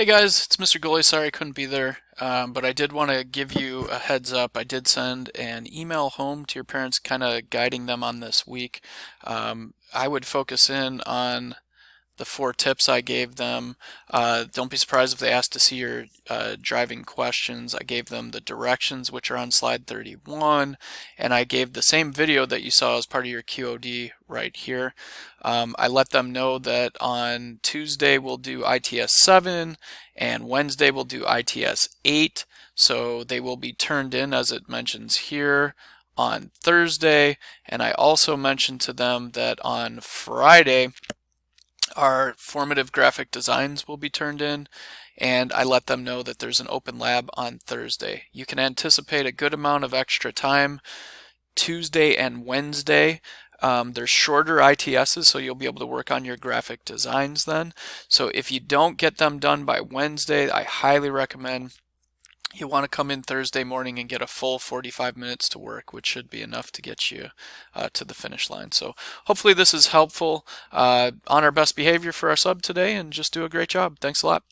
Hey guys, it's Mr. Goalie. Sorry I couldn't be there, but I did want to give you a heads up. I did send an email home to your parents, kind of guiding them on this week. I would focus in on the four tips I gave them. Don't be surprised if they ask to see your driving questions. I gave them the directions, which are on slide 31, and I gave the same video that you saw as part of your QOD right here. I let them know that on Tuesday we'll do ITS 7 and Wednesday we'll do ITS 8, so they will be turned in as it mentions here on Thursday. And I also mentioned to them that on Friday our formative graphic designs will be turned in, and I let them know that there's an open lab on Thursday. You can anticipate a good amount of extra time Tuesday and Wednesday. They're shorter ITSs, so you'll be able to work on your graphic designs then. So if you don't get them done by Wednesday, I highly recommend you want to come in Thursday morning and get a full 45 minutes to work, which should be enough to get you to the finish line. So hopefully this is helpful. On our best behavior for our sub today and just do a great job. Thanks a lot.